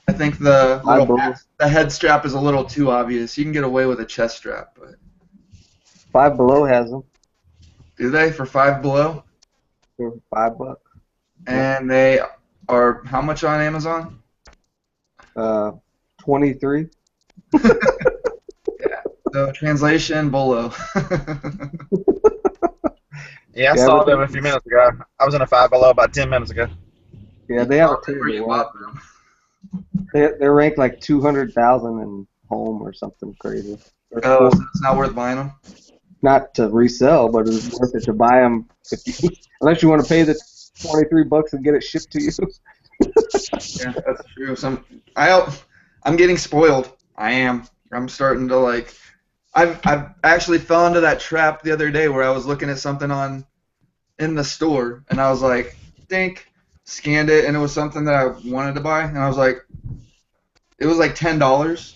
I think the head strap is a little too obvious. You can get away with a chest strap, but Five Below has them do they for $5 Below? for $5. And they are how much on Amazon? 23. Yeah. So translation, Bolo. Yeah, I Yeah, saw but them a few minutes ago. I was in a 5 Below about 10 minutes ago. Yeah, they have a Where you team. bought them? They're ranked like 200,000 in home or something crazy. Oh, so it's not worth buying them? Not to resell, but it's worth it to buy them unless you want to pay the $23 and get it shipped to you. Yeah, that's true. I'm getting spoiled. I am. I'm starting to like. I've actually fell into that trap the other day where I was looking at something in the store and I was like, think, scanned it, and it was something that I wanted to buy, and I was like, it was like $10,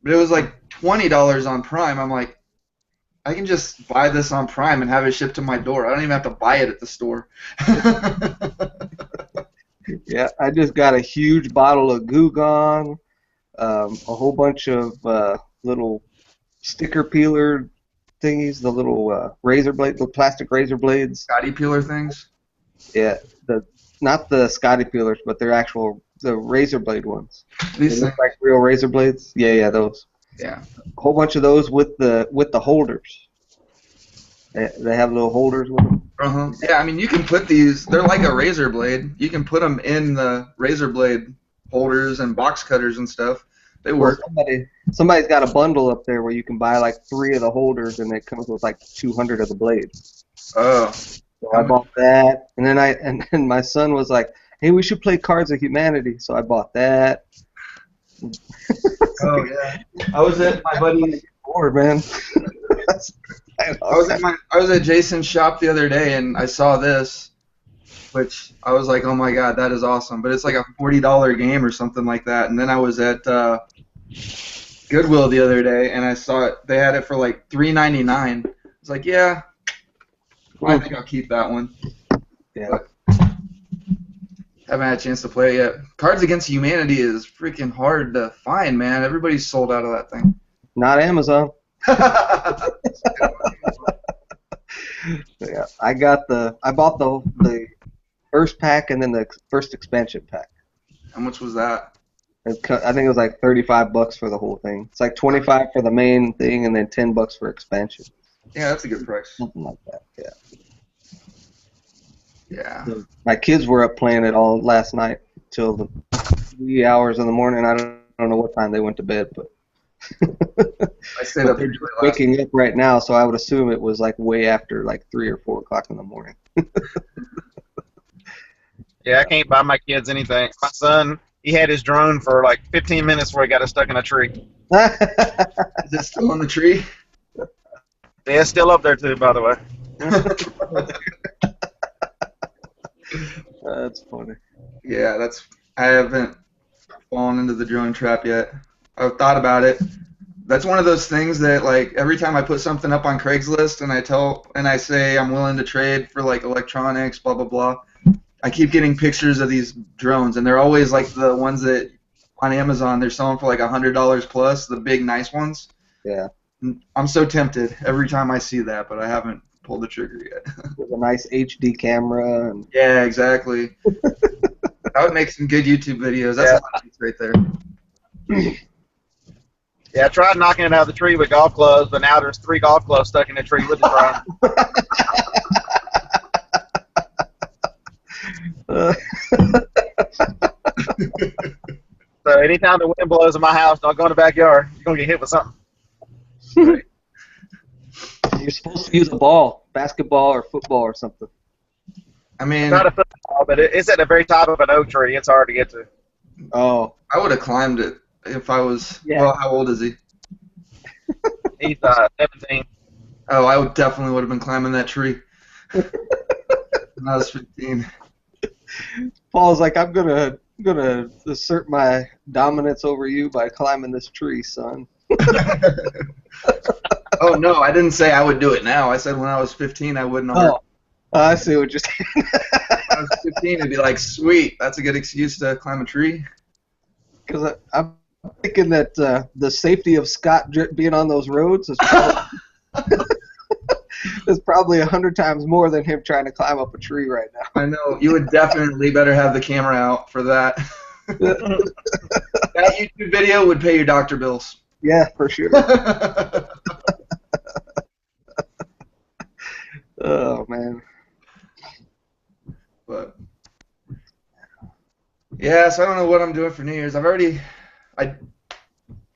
but it was like $20 on Prime. I'm like, I can just buy this on Prime and have it shipped to my door. I don't even have to buy it at the store. Yeah, I just got a huge bottle of Goo Gone, a whole bunch of little sticker peeler thingies, the little razor blade, the plastic razor blades. Scotty peeler things. Yeah, not the Scotty peelers, but they're the razor blade ones. They These look things. like real razor blades. Yeah, those. Yeah. A whole bunch of those with the holders. They have little holders with them. Uh-huh. Yeah, I mean, you can put these, they're like a razor blade. You can put them in the razor blade holders and box cutters and stuff. They work. Somebody's got a bundle up there where you can buy like 3 of the holders and it comes with like 200 of the blades. Oh. So I bought that, and then my son was like, "Hey, we should play Cards of Humanity." So I bought that. Oh yeah. I was at my buddy. Bored, man. I was at Jason's shop the other day and I saw this, which I was like, oh my god, that is awesome. But it's like a $40 game or something like that. And then I was at Goodwill the other day and I saw it. They had it for like $3.99. I was like, yeah, I think I'll keep that one. Yeah. But Haven't had a chance to play it yet. Cards Against Humanity is freaking hard to find, man. Everybody's sold out of that thing. Not Amazon. Yeah, I bought the first pack and then the first expansion pack. How much was that? I think it was like $35 for the whole thing. It's like $25 for the main thing and then $10 for expansion. Yeah, that's a good price. Something like that. Yeah. Yeah. So my kids were up playing it all last night till the 3 hours in the morning. I don't know what time they went to bed, but I stayed up they're really late. waking up right now, so I would assume it was like way after like 3 or 4 o'clock in the morning. Yeah, I can't buy my kids anything. My son, he had his drone for like 15 minutes before he got it stuck in a tree. Is it still on the tree? Yeah, it's still up there too, by the way. That's funny. Yeah, I haven't fallen into the drone trap yet. I've thought about it. That's one of those things that, like, every time I put something up on Craigslist and I say I'm willing to trade for like electronics, blah blah blah, I keep getting pictures of these drones, and they're always like the ones that on Amazon they're selling for like $100 plus, the big nice ones. Yeah. I'm so tempted every time I see that, but I haven't pulled the trigger yet. With a nice HD camera and Yeah, exactly. That would make some good YouTube videos. That's a lot of right there. Yeah, I tried knocking it out of the tree with golf clubs, but now there's 3 golf clubs stuck in the tree with the drone. So anytime the wind blows in my house, don't go in the backyard. You're going to get hit with something. Right. You're supposed to use a ball, basketball or football or something. I mean, It's not a football, but it's at the very top of an oak tree. It's hard to get to. Oh. I would have climbed it if I was. Yeah. Well, how old is he? He's 17. Oh, I definitely would have been climbing that tree when I was 15. Paul's like, I'm gonna assert my dominance over you by climbing this tree, son. Oh no, I didn't say I would do it now. I said when I was 15, I wouldn't have. Oh, I see what you're saying. When I was 15, it'd be like, sweet, that's a good excuse to climb a tree. Because I'm thinking that the safety of Scott being on those roads is probably, is probably 100 times more than him trying to climb up a tree right now. I know. You would definitely better have the camera out for that. That YouTube video would pay your doctor bills. Yeah, for sure. Oh, man. But yeah, so I don't know what I'm doing for New Year's. I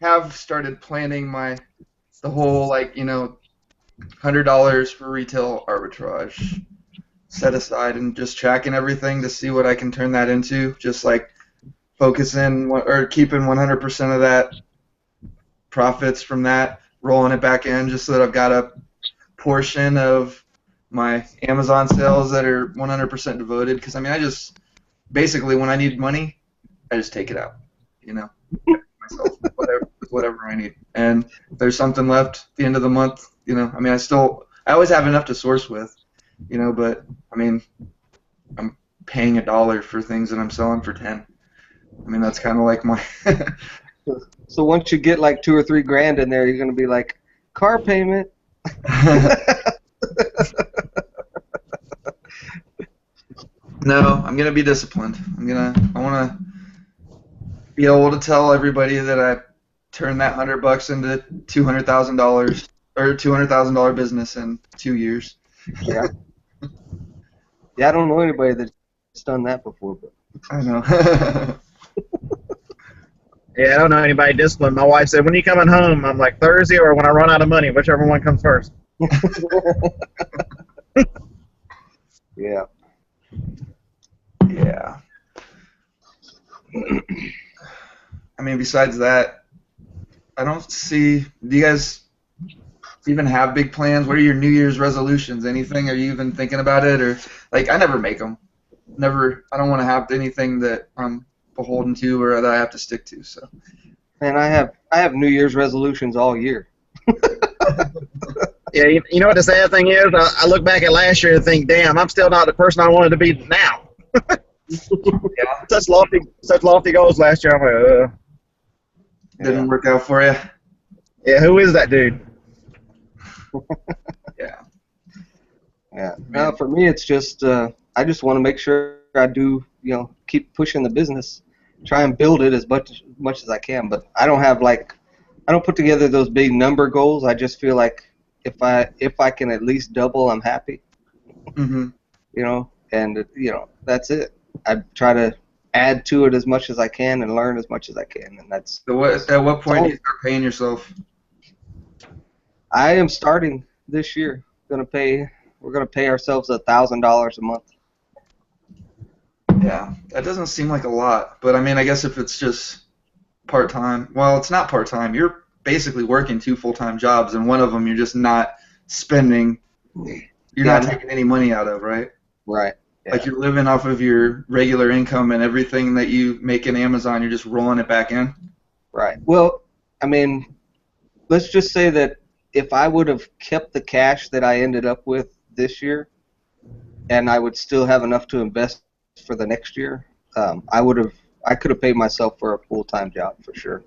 have started planning the whole, like, $100 for retail arbitrage set aside and just tracking everything to see what I can turn that into. Just like focusing or keeping 100% of that profits from that, rolling it back in just so that I've got a portion of my Amazon sales that are 100% devoted. Because I mean, I just basically when I need money, I just take it out, myself whatever I need. And if there's something left at the end of the month, I mean, I always have enough to source with, but I mean, I'm paying $1 for things that I'm selling for 10. I mean, that's kind of like my. So once you get like 2 or 3 grand in there, you're gonna be like, car payment. No, I'm gonna be disciplined. I wanna be able to tell everybody that I turned that $100 into $200,000 or $200,000 business in 2 years. Yeah. Yeah, I don't know anybody that's done that before, but I know. Yeah, I don't know anybody disciplined. My wife said, when are you coming home? I'm like, Thursday or when I run out of money, whichever one comes first. yeah. Yeah. I mean, besides that, I don't see. Do you guys even have big plans? What are your New Year's resolutions? Anything? Are you even thinking about it? Or like, I never make them. Never. I don't want to have anything that I'm beholden to or that I have to stick to. So. Man, I have New Year's resolutions all year. Yeah, you know what the sad thing is? I look back at last year and think, damn, I'm still not the person I wanted to be now. Yeah. Such lofty goals last year. I'm like, Didn't work out for you. yeah, who is that dude? Yeah. Yeah. No, for me, it's just I just want to make sure I do, keep pushing the business, try and build it as much as I can. But I don't have I don't put together those big number goals. I just feel like if I can at least double, I'm happy. Mm-hmm. And that's it. I try to add to it as much as I can and learn as much as I can, and that's. So at what point do you start paying yourself? I am starting this year. We're gonna pay ourselves $1,000 a month. Yeah, that doesn't seem like a lot, but I mean, I guess if it's just part-time, well, it's not part-time. You're basically working 2 full-time jobs, and one of them you're just not spending. You're not taking any money out of, right? Right. Yeah. Like you're living off of your regular income, and everything that you make in Amazon, you're just rolling it back in. Right. Well, I mean, let's just say that if I would have kept the cash that I ended up with this year, and I would still have enough to invest for the next year, I could have paid myself for a full-time job for sure.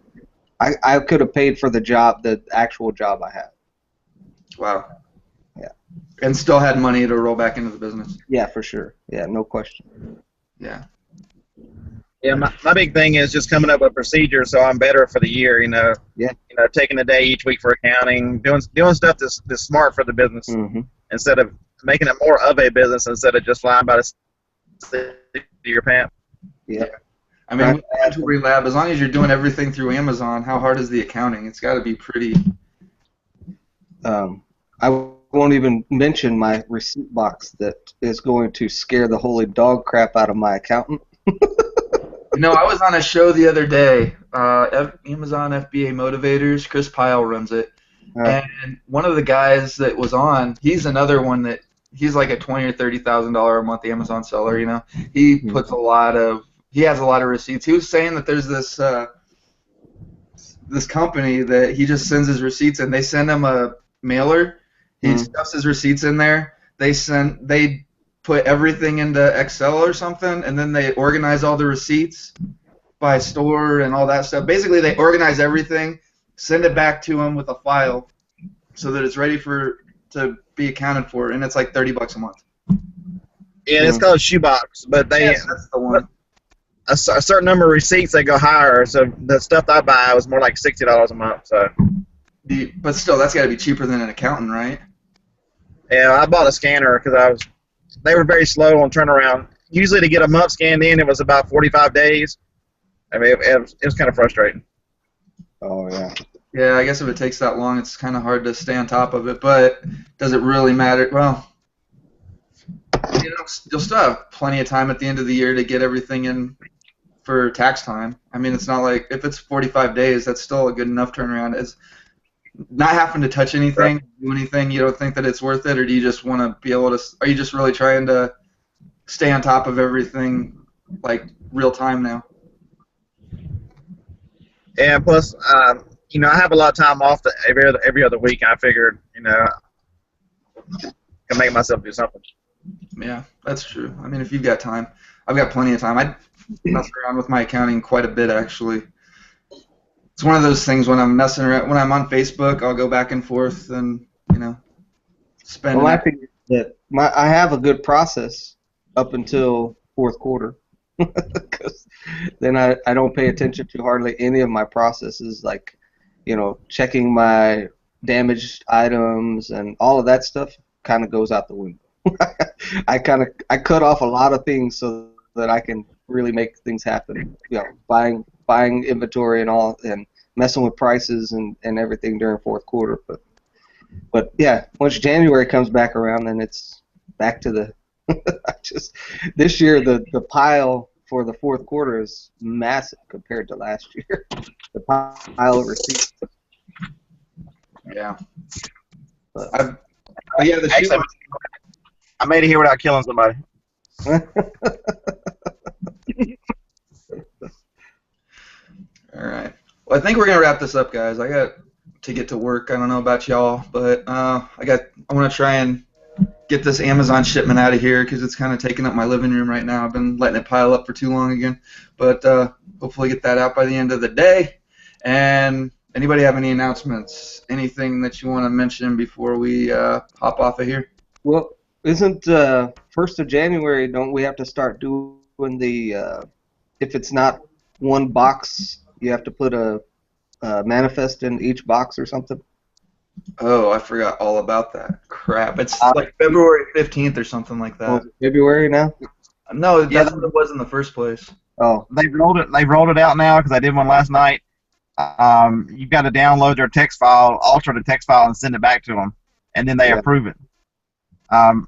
I could have paid for the actual job I had. Wow. Yeah. And still had money to roll back into the business. Yeah, for sure. Yeah, no question. Yeah. Yeah, my big thing is just coming up with procedures so I'm better for the year. Yeah. Taking a day each week for accounting, doing stuff that's smart for the business instead of making it more of a business instead of just flying by the seat of your pants. Yeah. I mean, with the inventory lab, as long as you're doing everything through Amazon, how hard is the accounting? It's got to be pretty. I won't even mention my receipt box that is going to scare the holy dog crap out of my accountant. I was on a show the other day, Amazon FBA Motivators. Chris Pyle runs it. And one of the guys that was on, he's another one that he's like a $20,000 or $30,000 a month Amazon seller. He puts he has a lot of receipts. He was saying that there's this company that he just sends his receipts and they send him a mailer. He stuffs his receipts in there. They put everything into Excel or something, and then they organize all the receipts by store and all that stuff. Basically, they organize everything, send it back to him with a file so that it's ready to be accounted for, and it's like $30 a month. Yeah, it's called Shoebox, but that's the one. A certain number of receipts they go higher. So the stuff I buy was more like $60 a month. So, but still, that's got to be cheaper than an accountant, right? Yeah, I bought a scanner because they were very slow on turnaround. Usually to get a month scanned in, it was about 45 days. I mean, it was kind of frustrating. Oh, yeah. Yeah, I guess if it takes that long, it's kind of hard to stay on top of it. But does it really matter? Well, you'll still have plenty of time at the end of the year to get everything in for tax time. I mean, it's not like if it's 45 days, that's still a good enough turnaround. As not having to touch anything, do anything. You don't think that it's worth it, or do you just want to be able to? Are you just really trying to stay on top of everything, like real time now? And plus, I have a lot of time off every other week. And I figured, I can make myself do something. Yeah, that's true. I mean, if you've got time, I've got plenty of time. I mess around with my accounting quite a bit, actually. It's one of those things when I'm messing around. When I'm on Facebook, I'll go back and forth and spend. Well, I think that I have a good process up until fourth quarter, because then I don't pay attention to hardly any of my processes, like checking my damaged items and all of that stuff kind of goes out the window. I cut off a lot of things so that I can really make things happen. Buying inventory and all, and messing with prices and everything during fourth quarter. But yeah, once January comes back around, then it's back to the. This year the pile for the fourth quarter is massive compared to last year. The pile of receipts. Yeah. Actually, I made it here without killing somebody. All right. Well, I think we're gonna wrap this up, guys. I got to get to work. I don't know about y'all, but I want to try and get this Amazon shipment out of here because it's kind of taking up my living room right now. I've been letting it pile up for too long again, but hopefully get that out by the end of the day. And anybody have any announcements? Anything that you want to mention before we hop off of here? Well, isn't 1st of January? Don't we have to start doing the if it's not one box, you have to put a manifest in each box or something? Oh, I forgot all about that. Crap. It's like February 15th or something like Oh, that. is it February now? No, Yeah, that's what it was in the first place. Oh, They've rolled it. They've rolled it out now because I did one last night. You've got to download their text file, alter the text file, and send it back to them, and then they Yeah. approve it.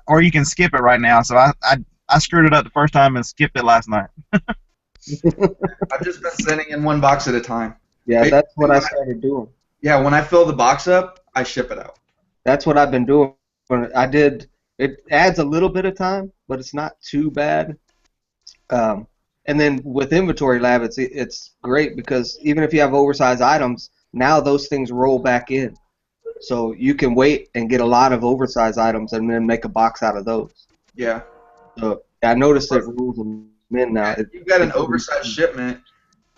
Or you can skip it right now. So I screwed it up the first time and skipped it last night. I've just been sending in one box at a time. yeah, that's what I started doing. Yeah, when I fill the box up, I ship it out. That's what I've been doing. I did. It adds a little bit of time, but it's not too bad. And then with Inventory Lab, it's great because even if you have oversized items, now those things roll back in. So you can wait and get a lot of oversized items and then make a box out of those. Yeah. So I noticed it rules them in now. You've got an oversized shipment,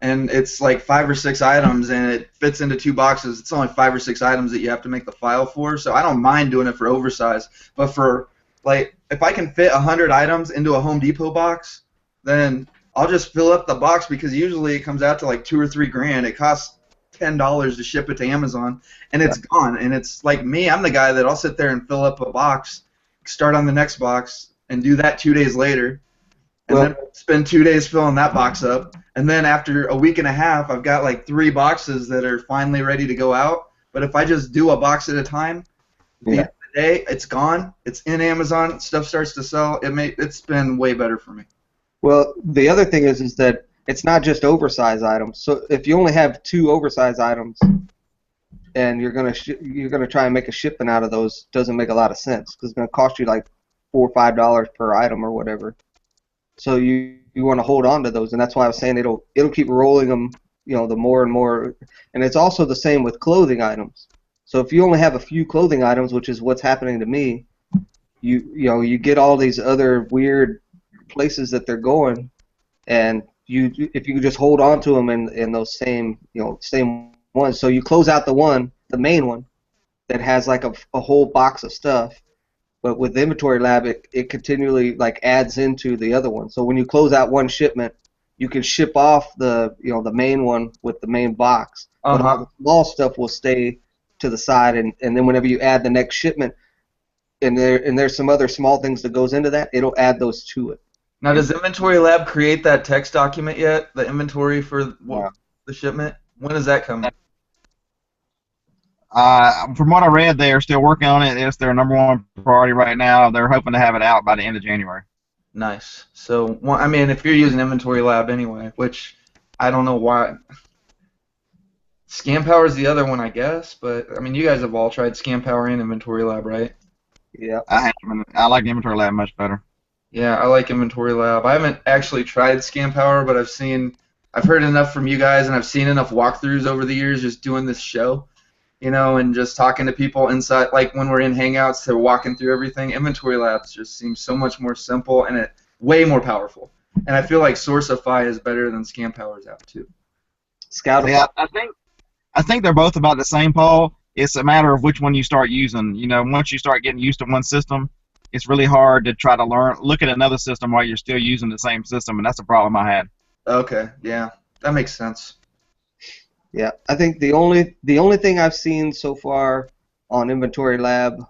and it's like 5 or 6 items, and it fits into 2 boxes. It's only 5 or 6 items that you have to make the file for, so I don't mind doing it for oversized. But for, like, if I can fit 100 items into a Home Depot box, then I'll just fill up the box because usually it comes out to like $2 or $3 grand. It costs $10 to ship it to Amazon, and it's gone. And it's like me, I'm the guy that I'll sit there and fill up a box, start on the next box, and do that 2 days later, and then spend 2 days filling that box up. And then after a week and a half, I've got like 3 boxes that are finally ready to go out. But if I just do a box at a time, at the end of the day, it's gone. It's in Amazon. Stuff starts to sell. It's been way better for me. Well, the other thing is that it's not just oversized items. So if you only have 2 oversized items, and you're gonna try and make a shipment out of those, doesn't make a lot of sense because it's gonna cost you like $4 or $5 per item or whatever. So you want to hold on to those, and that's why I was saying it'll keep rolling them, the more and more. And it's also the same with clothing items. So if you only have a few clothing items, which is what's happening to me, you get all these other weird places that they're going, and if you just hold on to them in those same ones. So you close out the main one that has like a whole box of stuff. But with the Inventory Lab, it continually like adds into the other one. So when you close out one shipment, you can ship off the main one with the main box. But all the small stuff will stay to the side, and then whenever you add the next shipment, and there's some other small things that goes into that, it'll add those to it. Now, does Inventory Lab create that text document yet? The inventory for the shipment? When does that come? From what I read, they are still working on it. It's their #1 priority right now. They're hoping to have it out by the end of January. Nice. So, I mean, if you're using Inventory Lab anyway, which I don't know why. Scan Power is the other one, I guess. But I mean, you guys have all tried Scan Power and Inventory Lab, right? Yeah. I like the Inventory Lab much better. Yeah, I like Inventory Lab. I haven't actually tried Scan Power, but I've heard enough from you guys, and I've seen enough walkthroughs over the years just doing this show, and just talking to people inside, like when we're in Hangouts, they're walking through everything. Inventory Labs just seems so much more simple and way more powerful. And I feel like Sourcify is better than Scan Power's app too. Scoutify. Yeah, I think they're both about the same, Paul. It's a matter of which one you start using. Once you start getting used to one system, it's really hard to try to look at another system while you're still using the same system, and that's a problem I had. Okay, yeah, that makes sense. Yeah, I think the only thing I've seen so far on Inventory Lab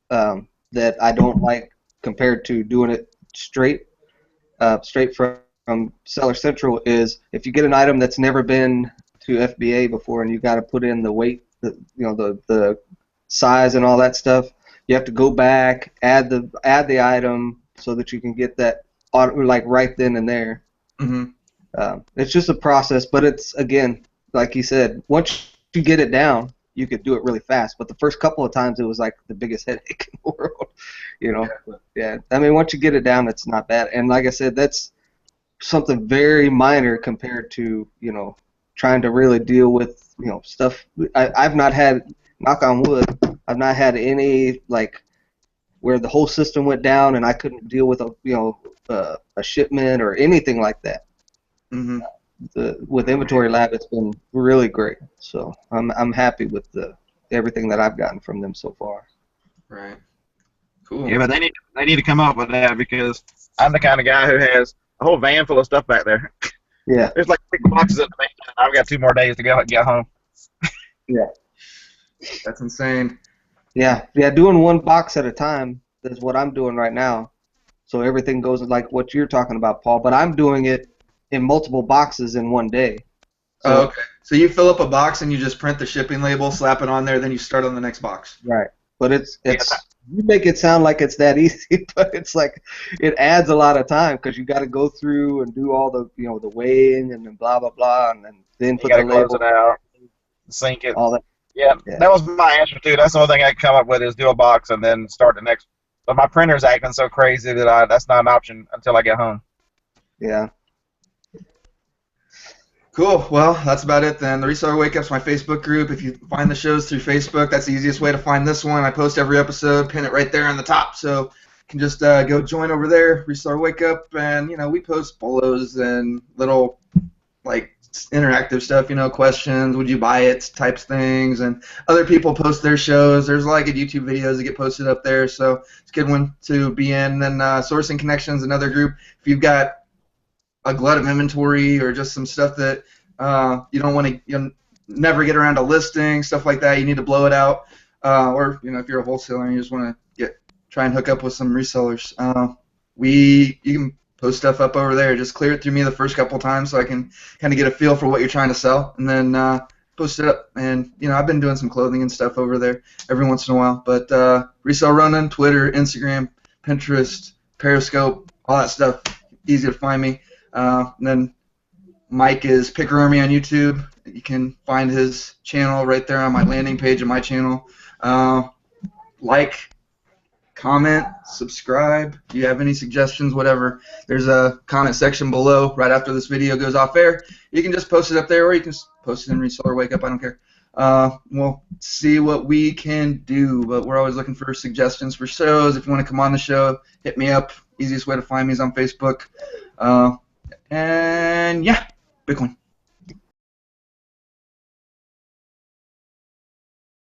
that I don't like compared to doing it straight from Seller Central is if you get an item that's never been to FBA before and you got to put in the weight, the size and all that stuff. You have to go back, add the item so that you can get that like right then and there. Mm-hmm. It's just a process, but it's, again, like he said, once you get it down, you could do it really fast. But the first couple of times, it was like the biggest headache in the world. Yeah. I mean, once you get it down, it's not bad. And like I said, that's something very minor compared to trying to really deal with stuff. I've not had, knock on wood, I've not had any like where the whole system went down and I couldn't deal with a shipment or anything like that. Mm-hmm. With Inventory Lab, it's been really great. So I'm happy with everything that I've gotten from them so far. Right. Cool. Yeah, but they need to come up with that, because I'm the kind of guy who has a whole van full of stuff back there. Yeah. There's like 6 boxes in the van. I've got 2 more days to get home. Yeah. That's insane. Yeah. Doing one box at a time is what I'm doing right now. So everything goes like what you're talking about, Paul. But I'm doing it in multiple boxes in one day. So, Oh, okay. So you fill up a box and you just print the shipping label, slap it on there, then you start on the next box. right. But it's you make it sound like it's that easy, but it's like it adds a lot of time because you got to go through and do all the the weighing and then blah blah blah, and then You put got the to close label, it out, sync it. all that. Yeah, Yeah. that was my answer too. That's the only thing I could come up with, is do a box and then start the next. But my printer's acting so crazy that that's not an option until I get home. Yeah. Cool. Well, that's about it then. The Reseller Wake Up's my Facebook group. If you find the shows through Facebook, that's the easiest way to find this one. I post every episode, pin it right there on the top, so you can just go join over there, Reseller Wake Up, and we post polos and little like interactive stuff, questions, would you buy it types things, and other people post their shows. There's like YouTube videos that get posted up there, so it's a good one to be in. And then Sourcing Connections, another group. If you've got a glut of inventory or just some stuff that you don't want to, never get around to listing, stuff like that, you need to blow it out, or if you're a wholesaler and you just want to try and hook up with some resellers, you can post stuff up over there. Just clear it through me the first couple times so I can kind of get a feel for what you're trying to sell, and then post it up. And I've been doing some clothing and stuff over there every once in a while. But Resale Ronin, Twitter, Instagram, Pinterest, Periscope, all that stuff, easy to find me. And then Mike is Picker Army on YouTube. You can find his channel right there on my landing page of my channel. Like, comment, subscribe. If you have any suggestions, whatever, there's a comment section below right after this video goes off air. You can just post it up there, or you can post it in Reseller Wake Up. I don't care. We'll see what we can do, but we're always looking for suggestions for shows. If you want to come on the show, hit me up. Easiest way to find me is on Facebook. And yeah, Bitcoin.